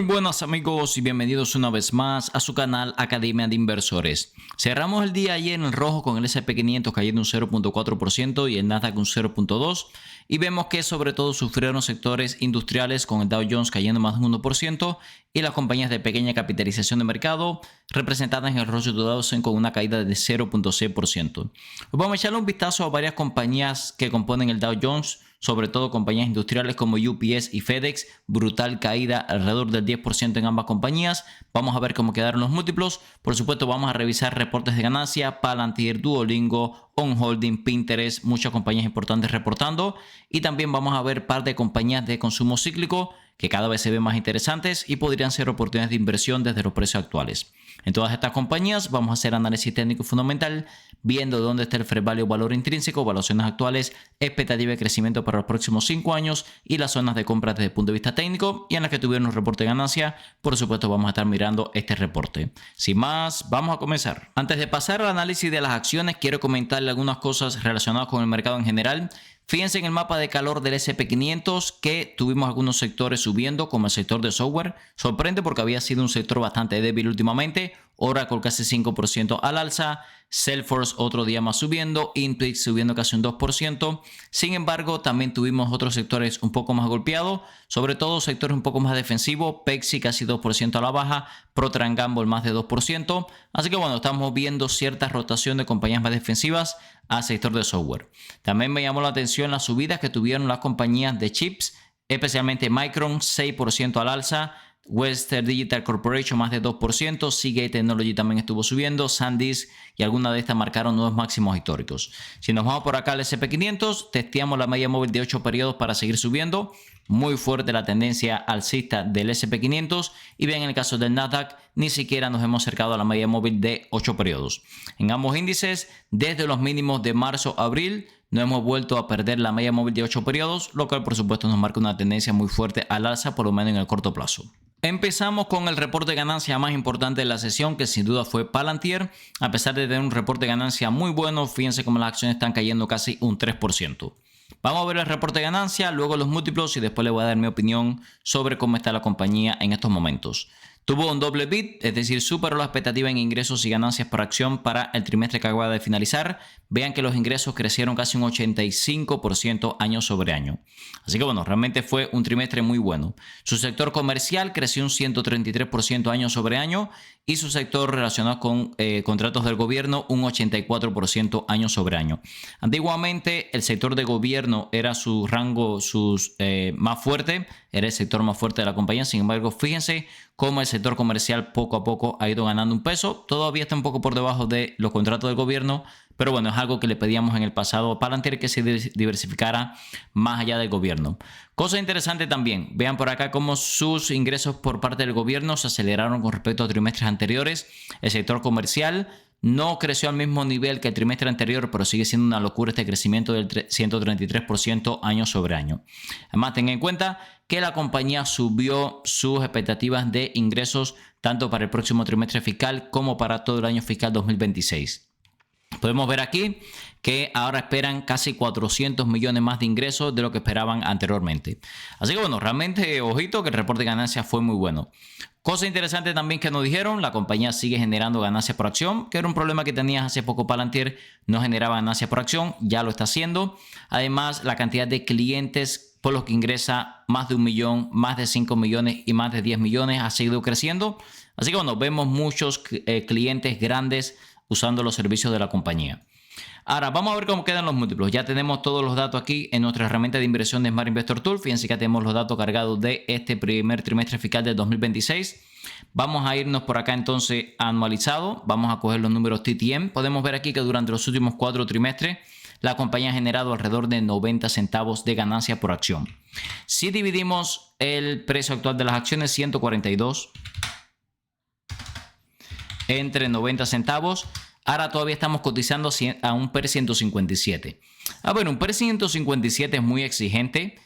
Muy buenas amigos y bienvenidos una vez más a su canal Academia de Inversores. Cerramos el día ayer en rojo con el S&P 500 cayendo un 0.4% y el Nasdaq un 0.2%, y vemos que sobre todo sufrieron sectores industriales con el Dow Jones cayendo más de un 1% y las compañías de pequeña capitalización de mercado representadas en el Russell 2000 con una caída de 0.6%. Vamos a echarle un vistazo a varias compañías que componen el Dow Jones, sobre todo compañías industriales como UPS y FedEx, brutal caída alrededor del 10% en ambas compañías. Vamos a ver cómo quedaron los múltiplos. Por supuesto, vamos a revisar reportes de ganancia, Palantir, Duolingo, On Holding, Pinterest, muchas compañías importantes reportando. Y también vamos a ver par de compañías de consumo cíclico que cada vez se ven más interesantes y podrían ser oportunidades de inversión desde los precios actuales. En todas estas compañías vamos a hacer análisis técnico fundamental, viendo dónde está el fair value o valor intrínseco, evaluaciones actuales, expectativa de crecimiento para los próximos 5 años y las zonas de compra desde el punto de vista técnico, y en las que tuvieron un reporte de ganancia. Por supuesto, vamos a estar mirando este reporte. Sin más, vamos a comenzar. Antes de pasar al análisis de las acciones, quiero comentarle algunas cosas relacionadas con el mercado en general. Fíjense en el mapa de calor del S&P 500 que tuvimos algunos sectores subiendo, como el sector de software. Sorprende porque había sido un sector bastante débil últimamente. Oracle casi 5% al alza, Salesforce otro día más subiendo, Intuit subiendo casi un 2%. Sin embargo, también tuvimos otros sectores un poco más golpeados, sobre todo sectores un poco más defensivos. Pepsi casi 2% a la baja, Procter & Gamble más de 2%. Así que bueno, estamos viendo cierta rotación de compañías más defensivas al sector de software. También me llamó la atención las subidas que tuvieron las compañías de chips, especialmente Micron 6% al alza, Western Digital Corporation más de 2%, Seagate Technology también estuvo subiendo, SanDisk y algunas de estas marcaron nuevos máximos históricos. Si nos vamos por acá al S&P 500, testeamos la media móvil de 8 periodos para seguir subiendo. Muy fuerte la tendencia alcista del S&P 500, y bien en el caso del Nasdaq ni siquiera nos hemos acercado a la media móvil de 8 periodos. En ambos índices, desde los mínimos de marzo-abril, no hemos vuelto a perder la media móvil de 8 periodos, lo cual por supuesto nos marca una tendencia muy fuerte al alza, por lo menos en el corto plazo. Empezamos con el reporte de ganancia más importante de la sesión, que sin duda fue Palantir. A pesar de tener un reporte de ganancia muy bueno, fíjense cómo las acciones están cayendo casi un 3%. Vamos a ver el reporte de ganancia, luego los múltiplos y después les voy a dar mi opinión sobre cómo está la compañía en estos momentos. Tuvo un doble beat, es decir, superó la expectativa en ingresos y ganancias por acción para el trimestre que acaba de finalizar. Vean que los ingresos crecieron casi un 85% año sobre año. Así que bueno, realmente fue un trimestre muy bueno. Su sector comercial creció un 133% año sobre año y su sector relacionado con contratos del gobierno un 84% año sobre año. Antiguamente el sector de gobierno era su rango más fuerte, era el sector más fuerte de la compañía. Sin embargo, fíjense cómo el sector comercial poco a poco ha ido ganando un peso. Todavía está un poco por debajo de los contratos del gobierno, pero bueno, es algo que le pedíamos en el pasado a Palantir, que se diversificara más allá del gobierno. Cosa interesante también, vean por acá cómo sus ingresos por parte del gobierno se aceleraron con respecto a trimestres anteriores. El sector comercial no creció al mismo nivel que el trimestre anterior, pero sigue siendo una locura este crecimiento del 133% año sobre año. Además, tengan en cuenta que la compañía subió sus expectativas de ingresos tanto para el próximo trimestre fiscal como para todo el año fiscal 2026. Podemos ver aquí que ahora esperan casi 400 millones más de ingresos de lo que esperaban anteriormente. Así que bueno, realmente ojito que el reporte de ganancias fue muy bueno. Cosa interesante también que nos dijeron, la compañía sigue generando ganancias por acción, que era un problema que tenías hace poco Palantir, no generaba ganancias por acción, ya lo está haciendo. Además, la cantidad de clientes por los que ingresa más de 1 millón, más de 5 millones y más de 10 millones ha seguido creciendo. Así que bueno, vemos muchos clientes grandes usando los servicios de la compañía. Ahora, vamos a ver cómo quedan los múltiplos. Ya tenemos todos los datos aquí en nuestra herramienta de inversión de Smart Investor Tool. Fíjense que tenemos los datos cargados de este primer trimestre fiscal del 2026. Vamos a irnos por acá entonces anualizado. Vamos a coger los números TTM. Podemos ver aquí que durante los últimos 4 trimestres la compañía ha generado alrededor de 90 centavos de ganancia por acción. Si dividimos el precio actual de las acciones, 142 entre 90 centavos, ahora todavía estamos cotizando a un PER 157. A ver, un PER 157 es muy exigente,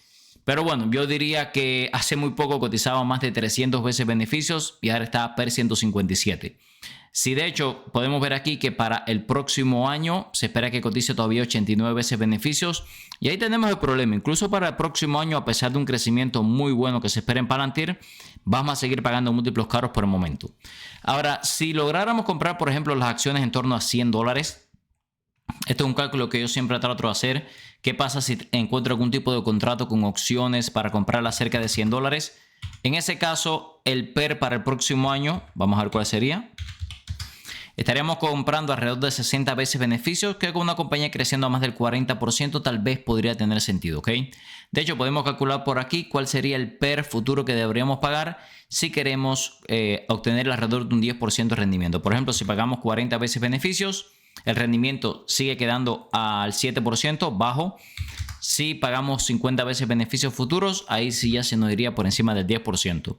Pero bueno, yo diría que hace muy poco cotizaba más de 300 veces beneficios y ahora está PER 157. Si de hecho podemos ver aquí que para el próximo año se espera que cotice todavía 89 veces beneficios y ahí tenemos el problema. Incluso para el próximo año, a pesar de un crecimiento muy bueno que se espera en Palantir, vamos a seguir pagando múltiplos caros por el momento. Ahora, si lográramos comprar, por ejemplo, las acciones en torno a $100, este es un cálculo que yo siempre trato de hacer. ¿Qué pasa si encuentro algún tipo de contrato con opciones para comprarla cerca de $100? En ese caso, el PER para el próximo año, vamos a ver cuál sería. Estaríamos comprando alrededor de 60 veces beneficios, que con una compañía creciendo a más del 40% tal vez podría tener sentido, ¿ok? De hecho, podemos calcular por aquí cuál sería el PER futuro que deberíamos pagar si queremos obtener alrededor de un 10% de rendimiento. Por ejemplo, si pagamos 40 veces beneficios, el rendimiento sigue quedando al 7%, bajo. Si pagamos 50 veces beneficios futuros, ahí sí ya se nos iría por encima del 10%.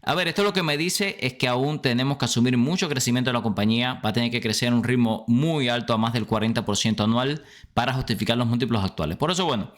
A ver, esto lo que me dice es que aún tenemos que asumir mucho crecimiento en la compañía. Va a tener que crecer a un ritmo muy alto, a más del 40% anual, para justificar los múltiplos actuales. Por eso, bueno,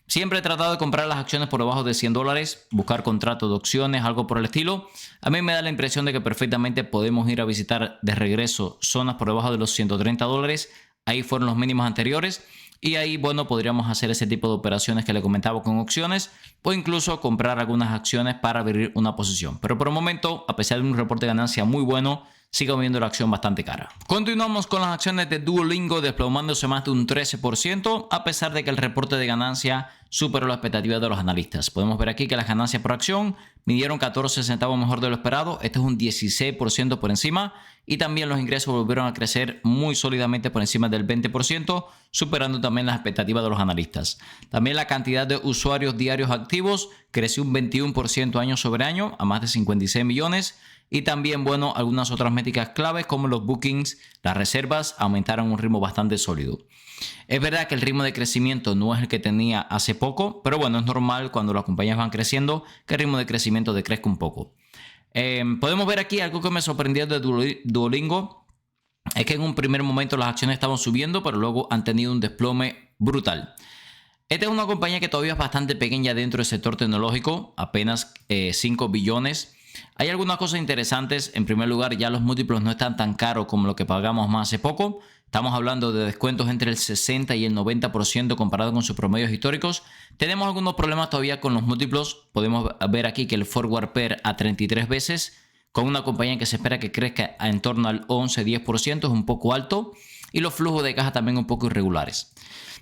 siempre he tratado de comprar las acciones por debajo de $100, buscar contratos de opciones, algo por el estilo. A mí me da la impresión de que perfectamente podemos ir a visitar de regreso zonas por debajo de los $130. Ahí fueron los mínimos anteriores. Y ahí, bueno, podríamos hacer ese tipo de operaciones que le comentaba con opciones o incluso comprar algunas acciones para abrir una posición. Pero por el momento, a pesar de un reporte de ganancia muy bueno, sigo viendo la acción bastante cara. Continuamos con las acciones de Duolingo desplomándose más de un 13% a pesar de que el reporte de ganancia superó la expectativa de los analistas. Podemos ver aquí que las ganancias por acción midieron 14 centavos mejor de lo esperado. Este es un 16% por encima y también los ingresos volvieron a crecer muy sólidamente por encima del 20%, superando también las expectativas de los analistas. También la cantidad de usuarios diarios activos creció un 21% año sobre año a más de 56 millones. Y también, bueno, algunas otras métricas claves como los bookings, las reservas, aumentaron a un ritmo bastante sólido. Es verdad que el ritmo de crecimiento no es el que tenía hace poco, pero bueno, es normal cuando las compañías van creciendo que el ritmo de crecimiento decrezca un poco. Podemos ver aquí algo que me sorprendió de Duolingo. Es que en un primer momento las acciones estaban subiendo, pero luego han tenido un desplome brutal. Esta es una compañía que todavía es bastante pequeña dentro del sector tecnológico, apenas 5 billones. Hay algunas cosas interesantes. En primer lugar, ya los múltiplos no están tan caros como lo que pagamos más hace poco. Estamos hablando de descuentos entre el 60 y el 90% comparado con sus promedios históricos. Tenemos algunos problemas todavía con los múltiplos. Podemos ver aquí que el forward PER a 33 veces, con una compañía que se espera que crezca en torno al 11-10%, es un poco alto. Y los flujos de caja también un poco irregulares.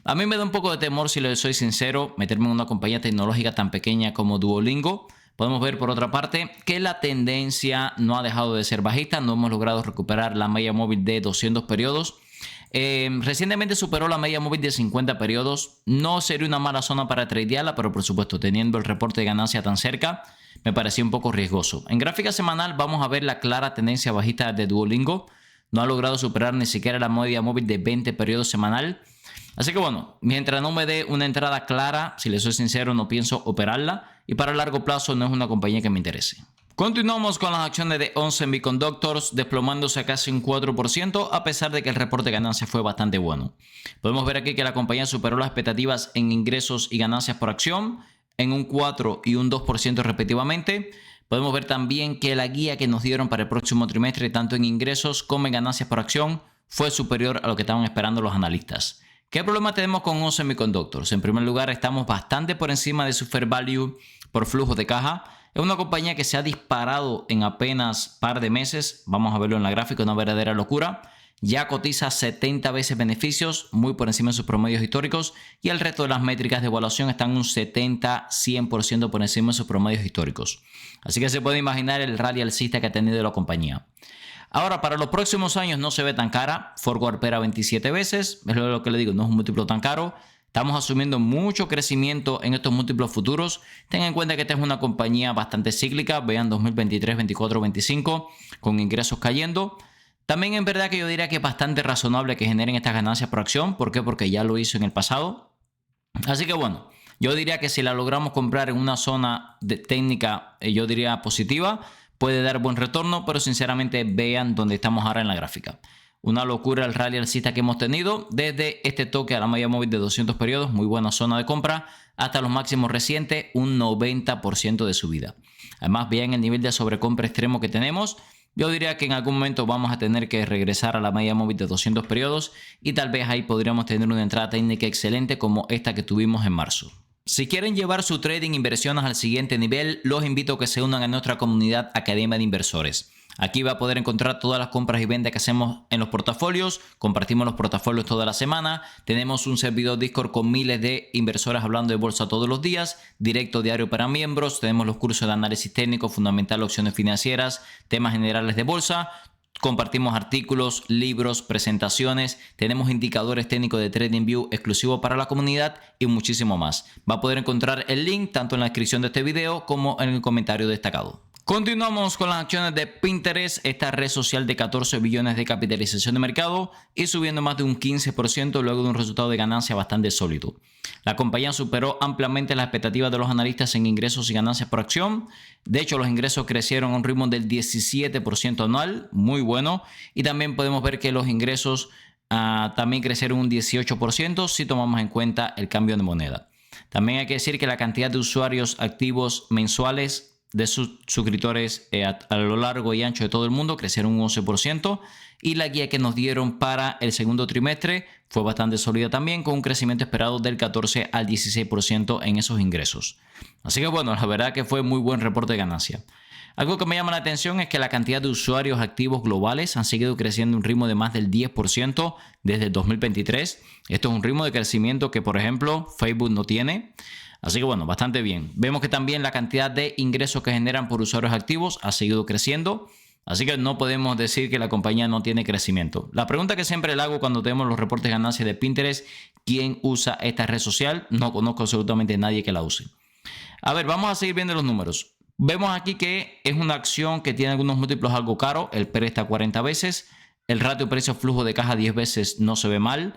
A mí me da un poco de temor, si les soy sincero, meterme en una compañía tecnológica tan pequeña como Duolingo. Podemos ver por otra parte que la tendencia no ha dejado de ser bajista. No hemos logrado recuperar la media móvil de 200 periodos. Recientemente superó la media móvil de 50 periodos. No sería una mala zona para tradearla, pero por supuesto teniendo el reporte de ganancia tan cerca me parecía un poco riesgoso. En gráfica semanal vamos a ver la clara tendencia bajista de Duolingo. No ha logrado superar ni siquiera la media móvil de 20 periodos semanal. Así que bueno, mientras no me dé una entrada clara, si les soy sincero, no pienso operarla y para el largo plazo no es una compañía que me interese. Continuamos con las acciones de ON Semiconductors desplomándose a casi un 4% a pesar de que el reporte de ganancias fue bastante bueno. Podemos ver aquí que la compañía superó las expectativas en ingresos y ganancias por acción en un 4 y un 2% respectivamente. Podemos ver también que la guía que nos dieron para el próximo trimestre, tanto en ingresos como en ganancias por acción, fue superior a lo que estaban esperando los analistas. ¿Qué problema tenemos con ON Semiconductors? En primer lugar, estamos bastante por encima de su fair value por flujo de caja. Es una compañía que se ha disparado en apenas par de meses. Vamos a verlo en la gráfica, una verdadera locura. Ya cotiza 70 veces beneficios, muy por encima de sus promedios históricos. Y el resto de las métricas de evaluación están un 70-100% por encima de sus promedios históricos. Así que se puede imaginar el rally alcista que ha tenido la compañía. Ahora, para los próximos años no se ve tan cara. Forward PER a 27 veces. Es lo que le digo, no es un múltiplo tan caro. Estamos asumiendo mucho crecimiento en estos múltiplos futuros. Tengan en cuenta que esta es una compañía bastante cíclica. Vean 2023, 24, 25 con ingresos cayendo. También en verdad que yo diría que es bastante razonable que generen estas ganancias por acción. ¿Por qué? Porque ya lo hizo en el pasado. Así que bueno, yo diría que si la logramos comprar en una zona técnica, yo diría positiva, puede dar buen retorno, pero sinceramente vean dónde estamos ahora en la gráfica. Una locura el rally alcista que hemos tenido desde este toque a la media móvil de 200 periodos, muy buena zona de compra, hasta los máximos recientes, un 90% de subida. Además, bien el nivel de sobrecompra extremo que tenemos, yo diría que en algún momento vamos a tener que regresar a la media móvil de 200 periodos y tal vez ahí podríamos tener una entrada técnica excelente como esta que tuvimos en marzo. Si quieren llevar su trading inversiones al siguiente nivel, los invito a que se unan a nuestra comunidad Academia de Inversores. Aquí va a poder encontrar todas las compras y ventas que hacemos en los portafolios. Compartimos los portafolios toda la semana. Tenemos un servidor Discord con miles de inversores hablando de bolsa todos los días. Directo diario para miembros. Tenemos los cursos de análisis técnico, fundamental, opciones financieras, temas generales de bolsa. Compartimos artículos, libros, presentaciones. Tenemos indicadores técnicos de TradingView exclusivos para la comunidad y muchísimo más. Va a poder encontrar el link tanto en la descripción de este video como en el comentario destacado. Continuamos con las acciones de Pinterest, esta red social de 14 billones de capitalización de mercado y subiendo más de un 15% luego de un resultado de ganancia bastante sólido. La compañía superó ampliamente las expectativas de los analistas en ingresos y ganancias por acción. De hecho, los ingresos crecieron a un ritmo del 17% anual, muy bueno. Y también podemos ver que los ingresos también crecieron un 18% si tomamos en cuenta el cambio de moneda. También hay que decir que la cantidad de usuarios activos mensuales de sus suscriptores a lo largo y ancho de todo el mundo crecieron un 11% y la guía que nos dieron para el segundo trimestre fue bastante sólida también, con un crecimiento esperado del 14 al 16% en esos ingresos. Así que bueno, la verdad que fue muy buen reporte de ganancia. Algo que me llama la atención es que la cantidad de usuarios activos globales han seguido creciendo a un ritmo de más del 10% desde el 2023. Esto es un ritmo de crecimiento que, por ejemplo, Facebook no tiene. Así que bueno, bastante bien. Vemos que también la cantidad de ingresos que generan por usuarios activos ha seguido creciendo. Así que no podemos decir que la compañía no tiene crecimiento. La pregunta que siempre le hago cuando tenemos los reportes de ganancias de Pinterest, ¿quién usa esta red social? No conozco absolutamente a nadie que la use. A ver, vamos a seguir viendo los números. Vemos aquí que es una acción que tiene algunos múltiplos algo caro. El PER está 40 veces. El ratio precio-flujo de caja 10 veces no se ve mal.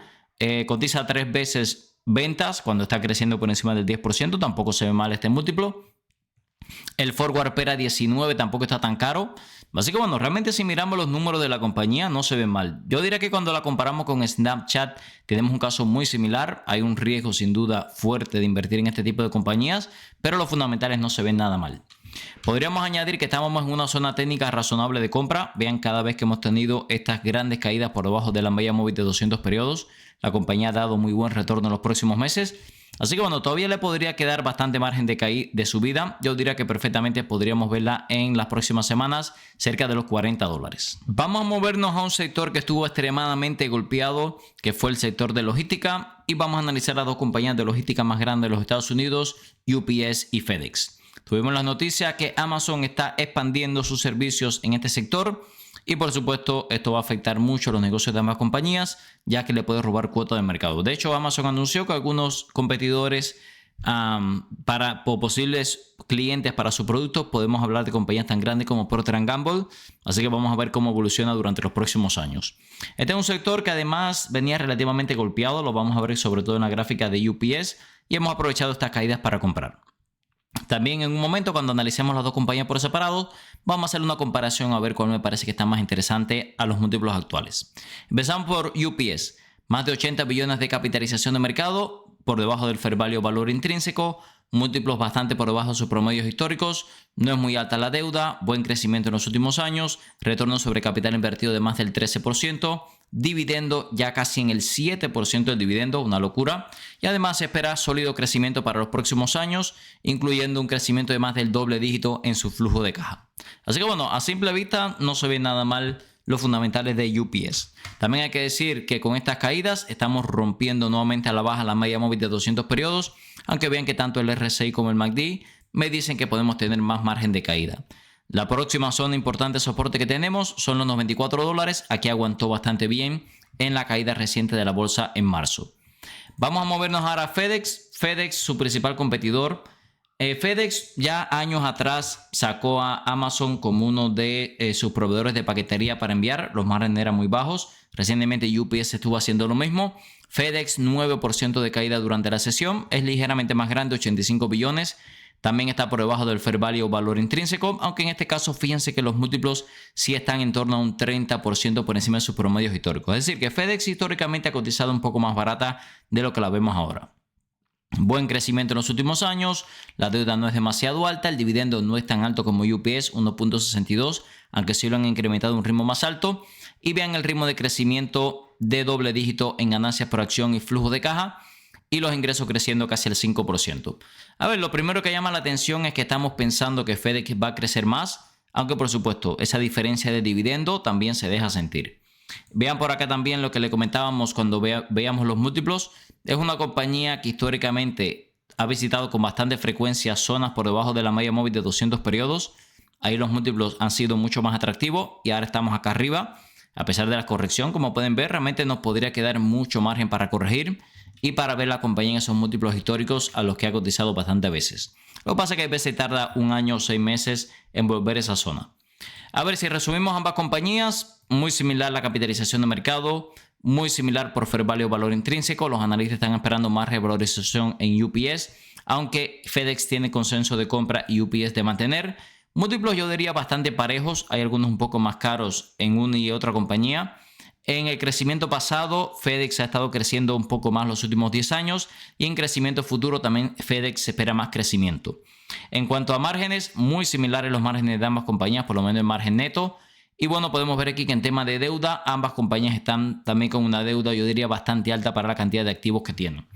Cotiza 3 veces ventas cuando está creciendo por encima del 10%. Tampoco se ve mal este múltiplo. El forward PER a 19 tampoco está tan caro. Así que bueno, realmente si miramos los números de la compañía no se ven mal. Yo diría que cuando la comparamos con Snapchat tenemos un caso muy similar. Hay un riesgo sin duda fuerte de invertir en este tipo de compañías, pero los fundamentales no se ven nada mal. Podríamos añadir que estamos en una zona técnica razonable de compra. Vean, cada vez que hemos tenido estas grandes caídas por debajo de la media móvil de 200 periodos, la compañía ha dado muy buen retorno en los próximos meses. Así que bueno, todavía le podría quedar bastante margen de subida. Yo diría que perfectamente podríamos verla en las próximas semanas cerca de los $40. Vamos a movernos a un sector que estuvo extremadamente golpeado, que fue el sector de logística, y vamos a analizar las dos compañías de logística más grandes de los Estados Unidos, UPS y FedEx. Tuvimos la noticia que Amazon está expandiendo sus servicios en este sector y por supuesto esto va a afectar mucho los negocios de ambas compañías, ya que le puede robar cuota de mercado. De hecho, Amazon anunció que algunos competidores para posibles clientes para su producto, podemos hablar de compañías tan grandes como Procter & Gamble, así que vamos a ver cómo evoluciona durante los próximos años. Este es un sector que además venía relativamente golpeado, lo vamos a ver sobre todo en la gráfica de UPS, y hemos aprovechado estas caídas para comprar. También en un momento, cuando analicemos las dos compañías por separado, vamos a hacer una comparación a ver cuál me parece que está más interesante a los múltiplos actuales. Empezamos por UPS, más de 80 billones de capitalización de mercado, por debajo del fair value intrínseco, múltiplos bastante por debajo de sus promedios históricos, no es muy alta la deuda, buen crecimiento en los últimos años, retorno sobre capital invertido de más del 13%, dividendo ya casi en el 7% del dividendo, una locura, y además se espera sólido crecimiento para los próximos años, incluyendo un crecimiento de más del doble dígito en su flujo de caja. Así que bueno, a simple vista no se ve nada mal los fundamentales de UPS. También hay que decir que con estas caídas estamos rompiendo nuevamente a la baja la media móvil de 200 periodos, aunque vean que tanto el RSI como el MACD me dicen que podemos tener más margen de caída. La próxima zona importante de soporte que tenemos son los $94. Aquí aguantó bastante bien en la caída reciente de la bolsa en marzo. Vamos a movernos ahora a FedEx. FedEx, su principal competidor. FedEx ya años atrás sacó a Amazon como uno de sus proveedores de paquetería para enviar. Los márgenes eran muy bajos. Recientemente UPS estuvo haciendo lo mismo. FedEx 9% de caída durante la sesión. Es ligeramente más grande, 85 billones. También está por debajo del fair value o valor intrínseco, aunque en este caso fíjense que los múltiplos sí están en torno a un 30% por encima de sus promedios históricos. Es decir, que FedEx históricamente ha cotizado un poco más barata de lo que la vemos ahora. Buen crecimiento en los últimos años, la deuda no es demasiado alta, el dividendo no es tan alto como UPS, 1.62, aunque sí lo han incrementado a un ritmo más alto. Y vean el ritmo de crecimiento de doble dígito en ganancias por acción y flujo de caja, y los ingresos creciendo casi al 5%. A ver, lo primero que llama la atención es que estamos pensando que FedEx va a crecer más, aunque por supuesto esa diferencia de dividendo también se deja sentir. Vean por acá también lo que le comentábamos cuando veíamos los múltiplos. Es una compañía que históricamente ha visitado con bastante frecuencia zonas por debajo de la media móvil de 200 periodos. Ahí los múltiplos han sido mucho más atractivos y ahora estamos acá arriba. A pesar de la corrección, como pueden ver, realmente nos podría quedar mucho margen para corregir y para ver la compañía en esos múltiplos históricos a los que ha cotizado bastantes veces. Lo que pasa es que a veces tarda un año o 6 meses en volver a esa zona. A ver, si resumimos ambas compañías, muy similar la capitalización de mercado, muy similar por fair value o valor intrínseco. Los analistas están esperando más revalorización en UPS, aunque FedEx tiene consenso de compra y UPS de mantener. Múltiplos yo diría bastante parejos, hay algunos un poco más caros en una y otra compañía. En el crecimiento pasado, FedEx ha estado creciendo un poco más los últimos 10 años y en crecimiento futuro también FedEx espera más crecimiento. En cuanto a márgenes, muy similares los márgenes de ambas compañías, por lo menos el margen neto. Y bueno, podemos ver aquí que en tema de deuda, ambas compañías están también con una deuda, yo diría, bastante alta para la cantidad de activos que tienen.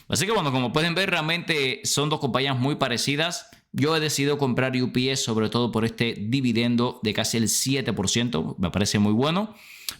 Así que bueno, como pueden ver, realmente son dos compañías muy parecidas. Yo he decidido comprar UPS sobre todo por este dividendo de casi el 7%, me parece muy bueno.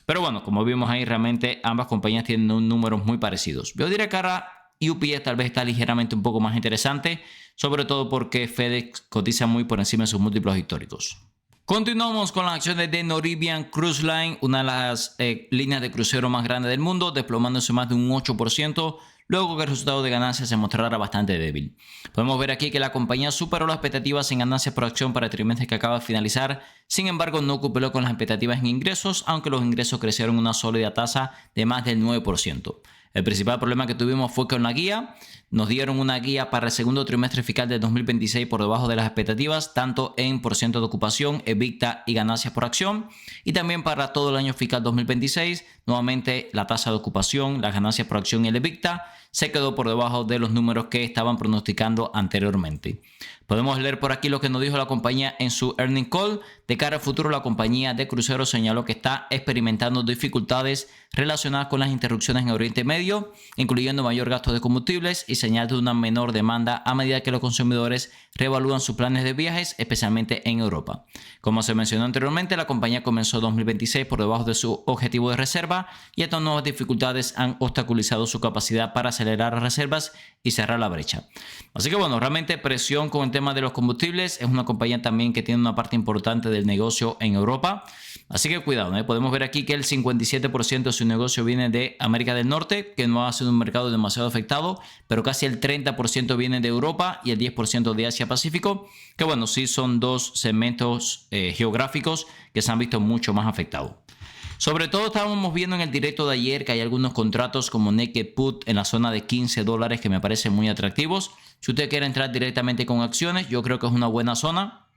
Pero bueno, como vimos ahí, realmente ambas compañías tienen números muy parecidos. Yo diría que ahora UPS tal vez está ligeramente un poco más interesante, sobre todo porque FedEx cotiza muy por encima de sus múltiplos históricos. Continuamos con las acciones de Norwegian Cruise Line, una de las líneas de crucero más grandes del mundo, desplomándose más de un 8%, luego que el resultado de ganancias se mostrara bastante débil. Podemos ver aquí que la compañía superó las expectativas en ganancias por acción para el trimestre que acaba de finalizar, sin embargo no cumplió con las expectativas en ingresos, aunque los ingresos crecieron una sólida tasa de más del 9%. El principal problema que tuvimos fue con la guía. Nos dieron una guía para el segundo trimestre fiscal de 2026 por debajo de las expectativas, tanto en porcentaje de ocupación, EBITDA y ganancias por acción. Y también para todo el año fiscal 2026, nuevamente la tasa de ocupación, las ganancias por acción y el EBITDA se quedó por debajo de los números que estaban pronosticando anteriormente. Podemos leer por aquí lo que nos dijo la compañía en su earnings call. De cara al futuro, la compañía de cruceros señaló que está experimentando dificultades relacionadas con las interrupciones en Oriente Medio, incluyendo mayor gasto de combustibles y señal de una menor demanda a medida que los consumidores reevalúan sus planes de viajes, especialmente en Europa. Como se mencionó anteriormente, la compañía comenzó 2026 por debajo de su objetivo de reserva y estas nuevas dificultades han obstaculizado su capacidad para acelerar las reservas y cerrar la brecha. Así que bueno, realmente presión con el tema de los combustibles. Es una compañía también que tiene una parte importante del negocio en Europa. Así que cuidado, podemos ver aquí que el 57% de su negocio viene de América del Norte, que no ha sido un mercado demasiado afectado, pero casi el 30% viene de Europa y el 10% de Asia-Pacífico, que bueno, sí son dos segmentos geográficos que se han visto mucho más afectados. Sobre todo estábamos viendo en el directo de ayer que hay algunos contratos como Naked Put en la zona de $15 que me parecen muy atractivos. Si usted quiere entrar directamente con acciones, yo creo que es una buena zona.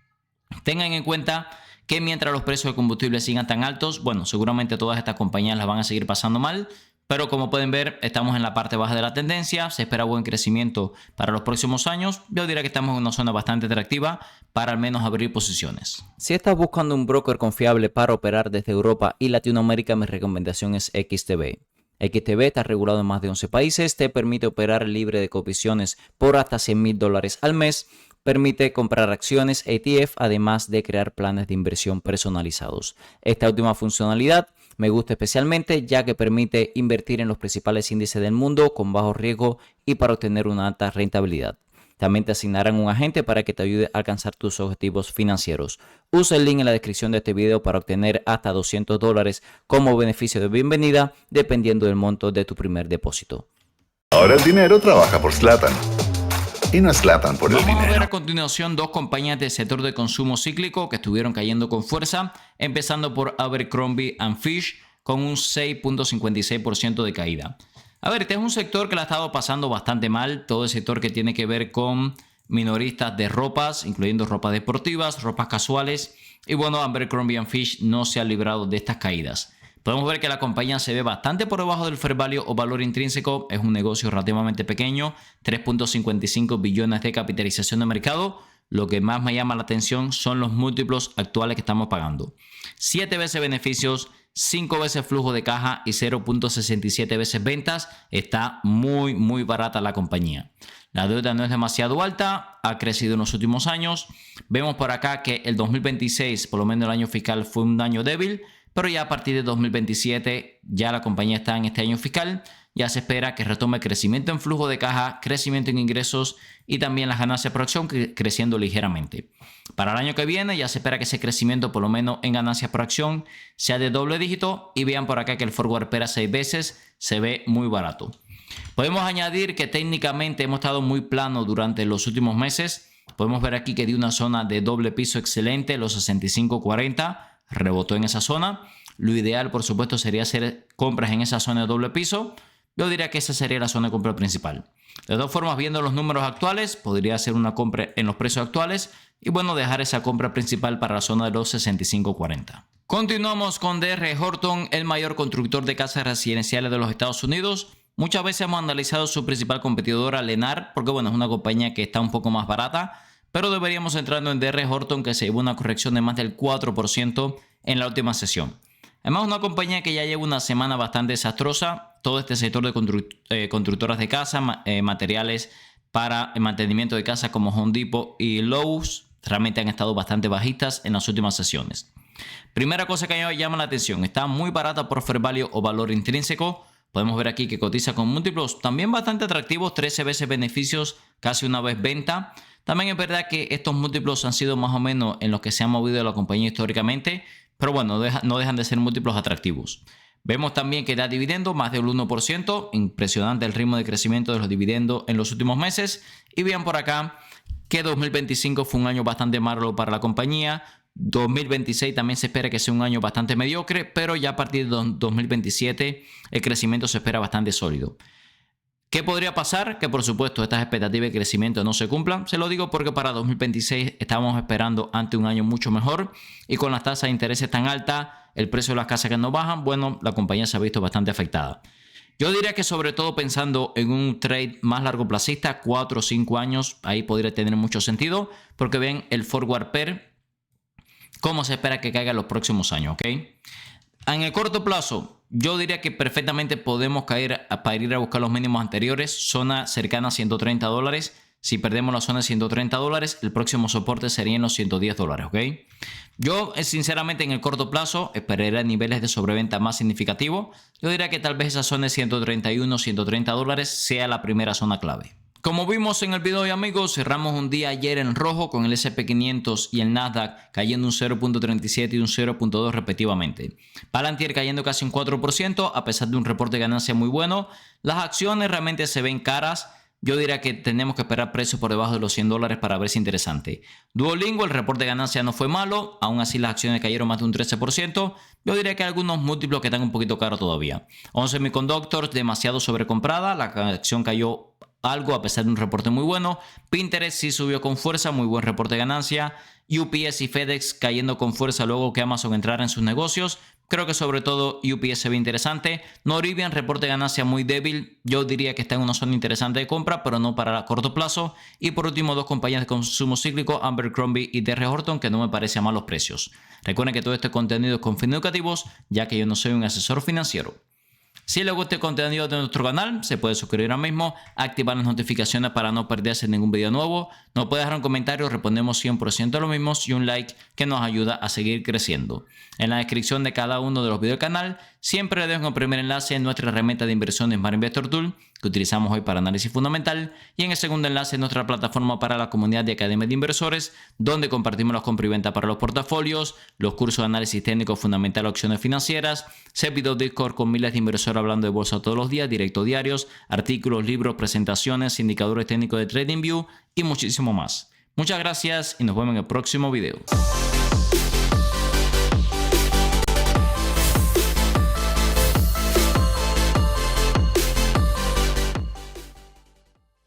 Tengan en cuenta que mientras los precios de combustible sigan tan altos, bueno, seguramente todas estas compañías las van a seguir pasando mal. Pero como pueden ver, estamos en la parte baja de la tendencia, se espera buen crecimiento para los próximos años. Yo diría que estamos en una zona bastante atractiva para al menos abrir posiciones. Si estás buscando un broker confiable para operar desde Europa y Latinoamérica, mi recomendación es XTB. XTB está regulado en más de 11 países, te permite operar libre de comisiones por hasta $100,000 al mes, permite comprar acciones ETF, además de crear planes de inversión personalizados. Esta última funcionalidad me gusta especialmente ya que permite invertir en los principales índices del mundo con bajo riesgo y para obtener una alta rentabilidad. También te asignarán un agente para que te ayude a alcanzar tus objetivos financieros. Usa el link en la descripción de este video para obtener hasta $200 como beneficio de bienvenida, dependiendo del monto de tu primer depósito. Ahora el dinero trabaja por Zlatan. Y no es Zlatan por el dinero. Vamos a ver a continuación dos compañías del sector de consumo cíclico que estuvieron cayendo con fuerza, empezando por Abercrombie & Fitch con un 6.56% de caída. A ver, este es un sector que la ha estado pasando bastante mal, todo el sector que tiene que ver con minoristas de ropas, incluyendo ropas deportivas, ropas casuales. Y bueno, Abercrombie & Fitch no se ha librado de estas caídas. Podemos ver que la compañía se ve bastante por debajo del fair value o valor intrínseco. Es un negocio relativamente pequeño, 3.55 billones de capitalización de mercado. Lo que más me llama la atención son los múltiplos actuales que estamos pagando. 7 veces beneficios, 5 veces flujo de caja y 0.67 veces ventas. Está muy barata la compañía. La deuda no es demasiado alta, ha crecido en los últimos años. Vemos por acá que el 2026, por lo menos el año fiscal, fue un año débil. Pero ya a partir de 2027 ya la compañía está en este año fiscal. Ya se espera que retome crecimiento en flujo de caja, crecimiento en ingresos y también las ganancias por acción creciendo ligeramente. Para el año que viene ya se espera que ese crecimiento por lo menos en ganancias por acción sea de doble dígito. Y vean por acá que el forward PER a 6 veces se ve muy barato. Podemos añadir que técnicamente hemos estado muy plano durante los últimos meses. Podemos ver aquí que dio una zona de doble piso excelente, los 65.40. Rebotó en esa zona. Lo ideal, por supuesto, sería hacer compras en esa zona de doble piso. Yo diría que esa sería la zona de compra principal. De todas formas, viendo los números actuales, podría hacer una compra en los precios actuales y bueno, dejar esa compra principal para la zona de los 65.40. Continuamos con D.R. Horton, el mayor constructor de casas residenciales de los Estados Unidos. Muchas veces hemos analizado su principal competidora, Lennar, porque bueno, es una compañía que está un poco más barata. Pero deberíamos centrarnos en D.R. Horton, que se llevó una corrección de más del 4% en la última sesión. Además, una compañía que ya lleva una semana bastante desastrosa. Todo este sector de constructoras de casa, materiales para el mantenimiento de casa como Home Depot y Lowe's, realmente han estado bastante bajistas en las últimas sesiones. Primera cosa que me llama la atención, está muy barata por fair value o valor intrínseco. Podemos ver aquí que cotiza con múltiplos también bastante atractivos, 13 veces beneficios, casi una vez venta. También es verdad que estos múltiplos han sido más o menos en los que se ha movido la compañía históricamente, pero bueno, no dejan de ser múltiplos atractivos. Vemos también que da dividendo más del 1%, impresionante el ritmo de crecimiento de los dividendos en los últimos meses. Y vean por acá que 2025 fue un año bastante malo para la compañía. 2026 también se espera que sea un año bastante mediocre, pero ya a partir de 2027 el crecimiento se espera bastante sólido. ¿Qué podría pasar? Que por supuesto estas expectativas de crecimiento no se cumplan. Se lo digo porque para 2026 estamos esperando ante un año mucho mejor y con las tasas de interés tan altas, el precio de las casas que no bajan, bueno, la compañía se ha visto bastante afectada. Yo diría que sobre todo pensando en un trade más largoplacista, 4 o 5 años, ahí podría tener mucho sentido porque ven el forward PER, cómo se espera que caiga en los próximos años, ¿ok? En el corto plazo, yo diría que perfectamente podemos caer para ir a buscar los mínimos anteriores, zona cercana a $130. Si perdemos la zona de $130, el próximo soporte sería en los $110, ¿ok? Yo, sinceramente, en el corto plazo esperaría niveles de sobreventa más significativos. Yo diría que tal vez esa zona de 131, $130 sea la primera zona clave. Como vimos en el video de amigos, cerramos un día ayer en rojo con el S&P 500 y el Nasdaq cayendo un 0.37 y un 0.2 respectivamente. Palantir cayendo casi un 4% a pesar de un reporte de ganancia muy bueno. Las acciones realmente se ven caras. Yo diría que tenemos que esperar precios por debajo de los $100 para ver si es interesante. Duolingo, el reporte de ganancia no fue malo, aún así las acciones cayeron más de un 13%. Yo diría que hay algunos múltiplos que están un poquito caros todavía. ON Semiconductor, demasiado sobrecomprada, la acción cayó algo a pesar de un reporte muy bueno. Pinterest sí subió con fuerza, muy buen reporte de ganancia. UPS y FedEx cayendo con fuerza luego que Amazon entrara en sus negocios. Creo que sobre todo UPS se ve interesante. Noridian, reporte de ganancia muy débil. Yo diría que está en una zona interesante de compra, pero no para corto plazo. Y por último, dos compañías de consumo cíclico, Abercrombie y D.R. Horton, que no me parece a malos precios. Recuerden que todo este contenido es con fines educativos, ya que yo no soy un asesor financiero. Si les gusta el contenido de nuestro canal, se puede suscribir ahora mismo, activar las notificaciones para no perderse ningún video nuevo. Nos puede dejar un comentario, respondemos 100% de los mismos y un like que nos ayuda a seguir creciendo. En la descripción de cada uno de los videos del canal, siempre les dejo el primer enlace en nuestra herramienta de inversión Smart Investor Tool, que utilizamos hoy para análisis fundamental, y en el segundo enlace nuestra plataforma para la comunidad de Academia de Inversores, donde compartimos las compra y venta para los portafolios, los cursos de análisis técnico fundamental, opciones financieras, servidor Discord con miles de inversores hablando de bolsa todos los días, directos diarios, artículos, libros, presentaciones, indicadores técnicos de TradingView y muchísimo más. Muchas gracias y nos vemos en el próximo video.